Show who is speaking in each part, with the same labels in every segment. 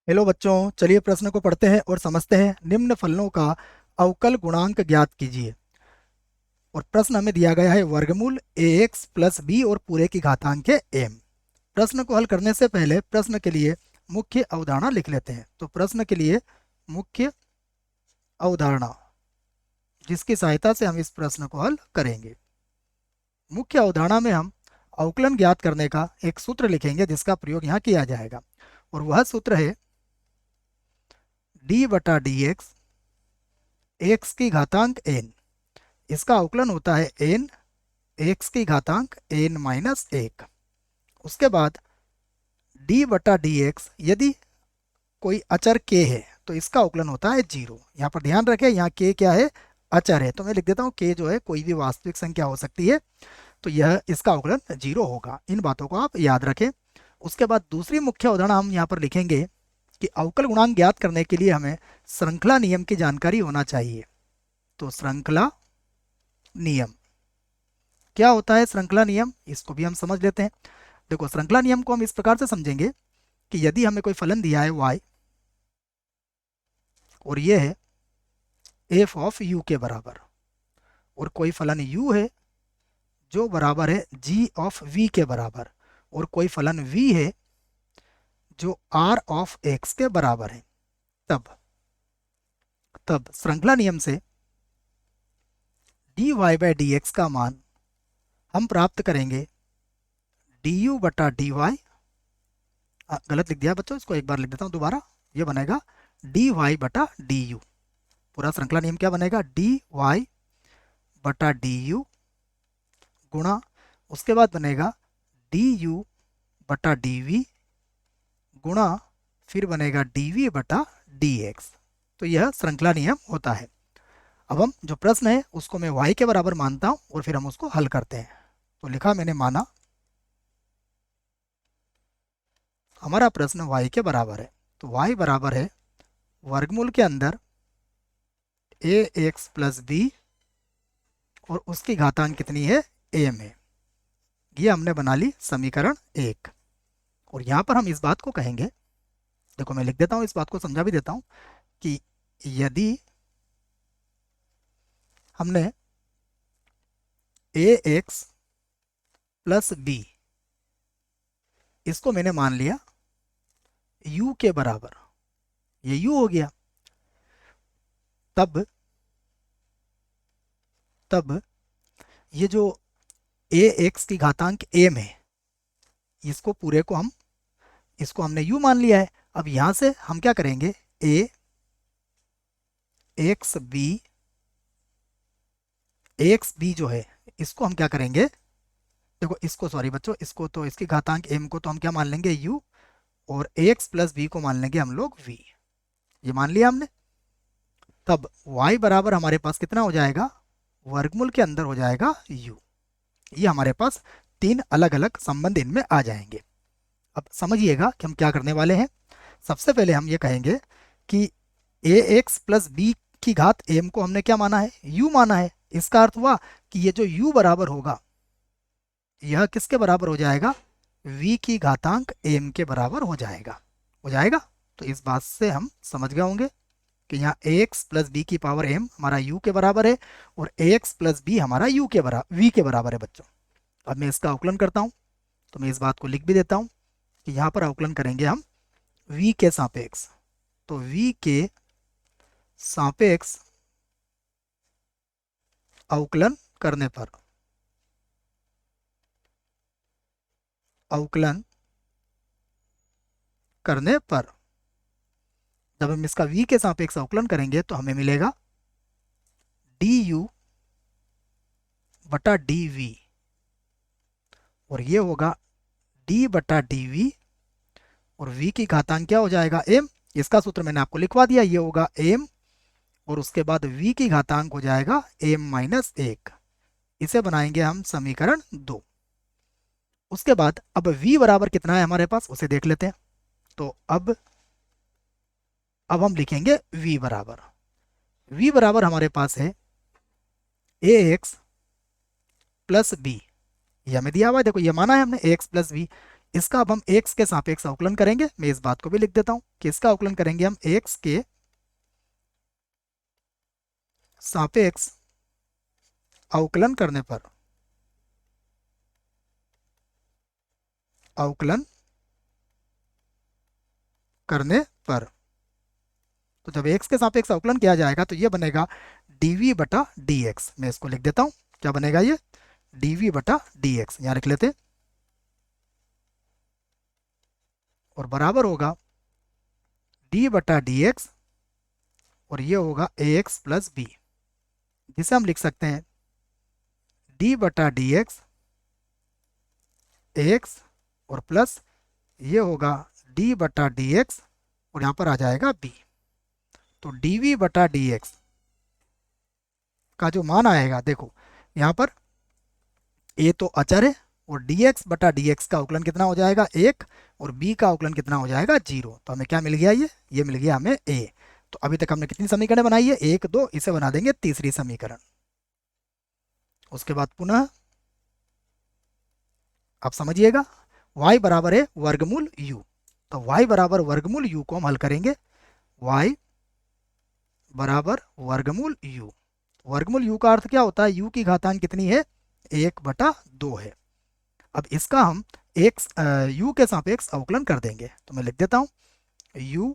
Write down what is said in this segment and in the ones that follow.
Speaker 1: Hello बच्चों, चलिए प्रश्न को पढ़ते हैं और समझते हैं। निम्न फलनों का अवकल गुणांक ज्ञात कीजिए। और प्रश्न हमें दिया गया है वर्गमूल ए एक्स प्लस बी और पूरे की घातांक है एम। प्रश्न को हल करने से पहले प्रश्न के लिए मुख्य अवधारणा लिख लेते हैं। तो प्रश्न के लिए मुख्य अवधारणा, जिसकी सहायता से हम इस प्रश्न को हल करेंगे। मुख्य अवधारणा में हम अवकलन ज्ञात करने का एक सूत्र लिखेंगे जिसका प्रयोग यहाँ किया जाएगा। और वह सूत्र है डी बटा डी एक्स एक्स की घातांक एन। इसका अवकलन होता है एन एक्स की घातांक एन माइनस एक। उसके बाद डी बटा डी एक्स, यदि कोई अचर के है तो इसका अवकलन होता है जीरो। यहाँ पर ध्यान रखें, यहाँ के क्या है, अचर है। तो मैं लिख देता हूँ के जो है कोई भी वास्तविक संख्या हो सकती है, तो यह इसका अवकलन जीरो होगा। इन बातों को आप याद रखें। उसके बाद दूसरी मुख्य उदाहरण हम यहाँ पर लिखेंगे कि अवकल गुणांक ज्ञात करने के लिए हमें श्रृंखला नियम की जानकारी होना चाहिए। तो श्रृंखला नियम क्या होता है? श्रृंखला नियम, इसको भी हम समझ लेते हैं। देखो, श्रृंखला नियम को हम इस प्रकार से समझेंगे कि यदि हमें कोई फलन दिया है y और ये है एफ ऑफ यू के बराबर, और कोई फलन u है जो बराबर है g ऑफ v के बराबर, और कोई फलन v है जो r ऑफ x के बराबर है, तब तब श्रृंखला नियम से dy बाई डी एक्स का मान हम प्राप्त करेंगे du बटा dy। गलत लिख दिया बच्चों, इसको एक बार लिख देता हूँ दोबारा। ये बनेगा dy बटा du। पूरा श्रृंखला नियम क्या बनेगा? dy बटा du गुणा, उसके बाद बनेगा du बटा dv गुणा, फिर बनेगा dv बटा dx। तो यह श्रृंखला नियम होता है। अब हम जो प्रश्न है उसको मैं y के बराबर मानता हूं और फिर हम उसको हल करते हैं। तो लिखा मैंने, माना हमारा प्रश्न y के बराबर है। तो y बराबर है वर्गमूल के अंदर ए एक्स प्लस बी और उसकी घातांक कितनी है? एम है। ये हमने बना ली समीकरण एक। और यहाँ पर हम इस बात को कहेंगे, देखो मैं लिख देता हूँ, इस बात को समझा भी देता हूँ कि यदि हमने ए एक्स प्लस बी, इसको मैंने मान लिया u के बराबर, ये u हो गया, तब तब ये जो ए एक्स की घातांक एम है, इसको पूरे को हम, इसको हमने u मान लिया है। अब यहां से हम क्या करेंगे, ए एक्स बी जो है इसको हम क्या करेंगे, देखो इसको, सॉरी बच्चों, इसको तो, इसकी घातांक m को तो हम क्या मान लेंगे, u, और एक्स प्लस बी को मान लेंगे हम लोग v। ये मान लिया हमने। तब y बराबर हमारे पास कितना हो जाएगा, वर्गमूल के अंदर हो जाएगा u। ये हमारे पास तीन अलग अलग संबंध इनमें आ जाएंगे। अब समझिएगा कि हम क्या करने वाले हैं। सबसे पहले हम ये कहेंगे कि ए एक्स प्लस बी की घात एम को हमने क्या माना है, u माना है। इसका अर्थ हुआ कि ये जो u बराबर होगा, यह किसके बराबर हो जाएगा, v की घातांक m के बराबर हो जाएगा। हो जाएगा। तो इस बात से हम समझ गए होंगे कि यहाँ ax प्लस बी की पावर m हमारा u के बराबर है, और ax प्लस बी हमारा u के बराबर, v के बराबर है बच्चों। अब मैं इसका अवकलन करता हूँ, तो मैं इस बात को लिख भी देता हूँ कि यहाँ पर अवकलन करेंगे हम v के सापेक्ष। तो v के सापेक्ष अवकलन करने पर, अवकलन करने पर जब हम इसका v के सापेक्ष अवकलन करेंगे तो हमें मिलेगा du बटा dv, और ये होगा d बटा dv, और v की घातांक क्या हो जाएगा, m। इसका सूत्र मैंने आपको लिखवा दिया, ये होगा m, और उसके बाद v की घातांक हो जाएगा m माइनस एक। इसे बनाएंगे हम समीकरण दो। उसके बाद अब v बराबर कितना है हमारे पास, उसे देख लेते हैं। तो अब हम लिखेंगे v बराबर हमारे पास है ए एक्स प्लस बी। ये हमें दिया हुआ है, देखो ये माना है हमने, ए एक्स प्लस बी। इसका अब हम एक्स के सापेक्ष अवकलन करेंगे। मैं इस बात को भी लिख देता हूं कि इसका अवकलन करेंगे हम एक्स के सापेक्ष अवकलन करने पर, अवकलन करने पर। तो जब एक्स के सापेक्ष अवकलन किया जाएगा तो ये बनेगा dv बटा dx। मैं इसको लिख देता हूं, क्या बनेगा ये, dv बटा dx यहां लिख लेते हैं, और बराबर होगा d बटा dx, और ये होगा ax प्लस b, जिसे हम लिख सकते हैं d बटा dx ax, और प्लस ये होगा d बटा dx, और यहां पर आ जाएगा b। तो dv बटा dx का जो मान आएगा, देखो यहां पर a तो अचर है, और dx बटा dx का अवकलन कितना हो जाएगा 1, और b का अवकलन कितना हो जाएगा 0। तो हमें क्या मिल गया, ये मिल गया हमें a। तो अभी तक हमने कितनी समीकरण बनाई है, 1 2, इसे बना देंगे तीसरी समीकरण। उसके बाद पुनः आप समझिएगा y बराबर है वर्गमूल u। तो y बराबर वर्गमूल u को हम हल करेंगे, y बराबर वर्गमूल u। वर्गमूल u का अर्थ क्या होता है, u की घातांक कितनी है, 1/2 है। अब इसका हम x u के सापेक्ष अवकलन कर देंगे। तो मैं लिख देता हूं u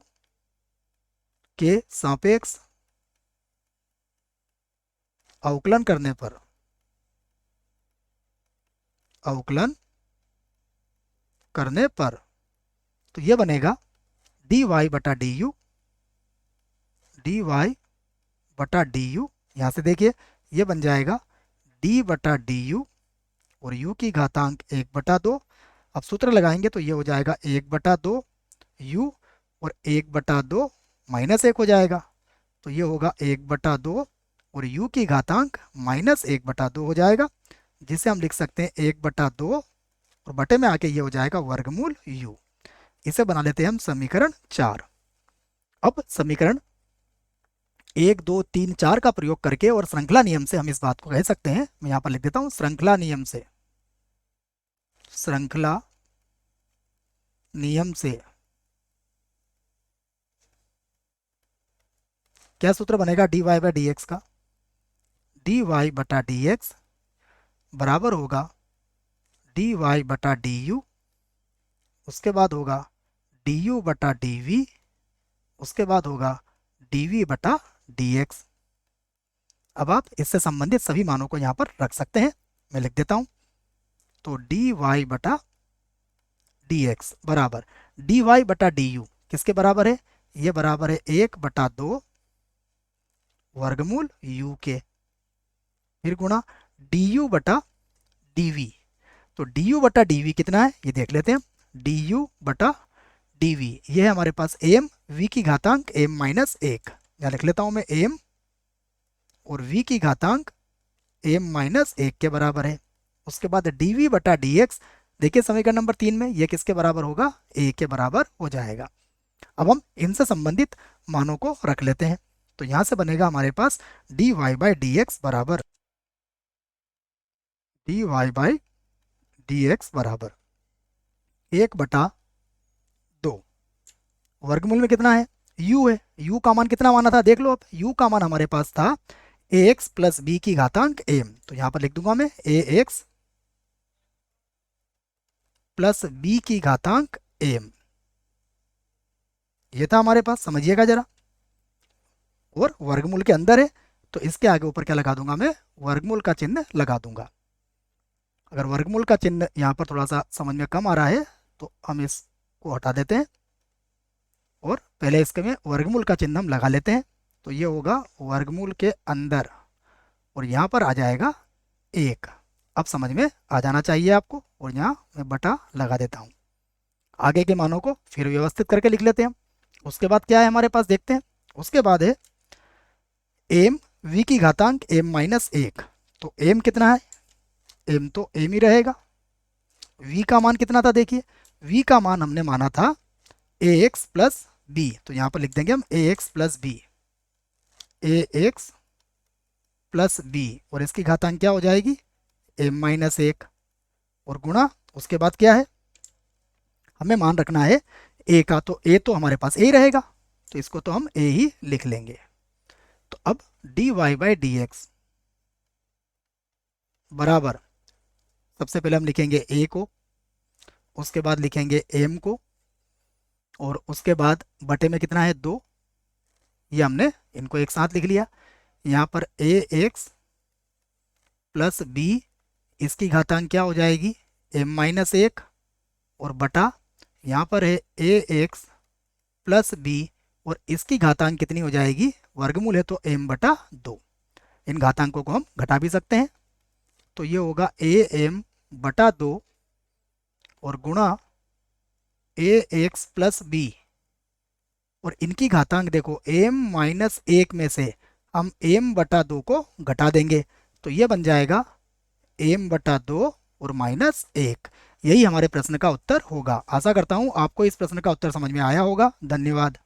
Speaker 1: के सापेक्ष अवकलन करने पर, अवकलन करने पर, तो ये बनेगा dy बटा du, dy बटा du। यहां से देखिए ये बन जाएगा d बटा du, और u की घातांक 1/2। अब सूत्र लगाएंगे तो ये हो जाएगा 1/2 u, और 1/2 -1 हो जाएगा। तो ये होगा 1/2, और u की घातांक -1/2 हो जाएगा, जिसे हम लिख सकते हैं 1/2, और बटे में आके ये हो जाएगा वर्गमूल u। इसे बना लेते हैं हम समीकरण 4। अब समीकरण 1 2 3 4 का प्रयोग करके और श्रृंखला नियम से हम इस बात को कह सकते हैं। मैं यहां पर लिख देता हूं श्रृंखला नियम से, श्रृंखला नियम से क्या सूत्र बनेगा dy बाई डी एक्स का, dy बटा dx बराबर होगा dy बटा du, उसके बाद होगा du बटा dv, उसके बाद होगा dv बटा dx। अब आप इससे संबंधित सभी मानों को यहां पर रख सकते हैं। मैं लिख देता हूं, तो dy बटा dx बराबर dy बटा du किसके बराबर है, ये बराबर है 1/2 वर्गमूल u के, फिर गुणा du बटा dv। तो du बटा dv कितना है ये देख लेते हैं, du बटा dv ये है हमारे पास m v की घातांक m-1, यहाँ लिख लेता हूं मैं m, और v की घातांक m-1 के बराबर है। उसके बाद dv बटा dx, देखिए समीकरण नंबर 3 में ये किसके बराबर होगा, a के बराबर हो जाएगा। अब हम इनसे संबंधित मानों को रख लेते हैं। तो यहां से बनेगा हमारे पास dy बाई dx बराबर, dy बाई dx बराबर 1/2। वर्गमूल में कितना है, u है, u का मान कितना माना था देख लो। अब u का मान हमारे पास था ax प्लस b की घातांक m। तो यहां पर लिख दूंगा मैं ax प्लस b की घातांक m, ये था हमारे पास, समझिएगा जरा। और वर्गमूल के अंदर है तो इसके आगे ऊपर क्या लगा दूंगा मैं, वर्गमूल का चिन्ह लगा दूंगा। अगर वर्गमूल का चिन्ह यहाँ पर थोड़ा सा समझ में कम आ रहा है तो हम इसको हटा देते हैं, और पहले इसके में वर्गमूल का चिन्ह हम लगा लेते हैं। तो ये होगा वर्गमूल के अंदर, और यहाँ पर आ जाएगा 1। अब समझ में आ जाना चाहिए आपको, और यहाँ मैं बटा लगा देता हूँ। आगे के मानों को फिर व्यवस्थित करके लिख लेते हैं। उसके बाद क्या है हमारे पास देखते हैं। उसके बाद है m v की घातांक m-1। तो m कितना है, m तो m ही रहेगा। v का मान कितना था, देखिए v का मान हमने माना था ax प्लस b। तो यहाँ पर लिख देंगे हम ax plus b, ax plus b, और इसकी घातांक क्या हो जाएगी m-1, और गुणा उसके बाद क्या है हमें मान रखना है ए का, तो ए तो हमारे पास ए ही रहेगा, तो इसको तो हम ए ही लिख लेंगे। तो अब dy बाई डी एक्स बराबर, सबसे पहले हम लिखेंगे ए को, उसके बाद लिखेंगे एम को, और उसके बाद बटे में कितना है 2, ये हमने इनको एक साथ लिख लिया। यहाँ पर ए एक्स प्लस बी, इसकी घातांक क्या हो जाएगी एम माइनस 1, और बटा यहाँ पर है ए एक्स प्लस बी, और इसकी घातांक कितनी हो जाएगी, वर्गमूल है तो एम बटा 2। इन घातांकों को हम घटा भी सकते हैं, तो ये होगा ए एम बटा 2 और गुणा ए एक्स प्लस बी, और इनकी घातांक देखो एम माइनस 1 में से हम एम बटा 2 को घटा देंगे, तो ये बन जाएगा एम बटा 2 और माइनस 1। यही हमारे प्रश्न का उत्तर होगा। आशा करता हूँ आपको इस प्रश्न का उत्तर समझ में आया होगा। धन्यवाद।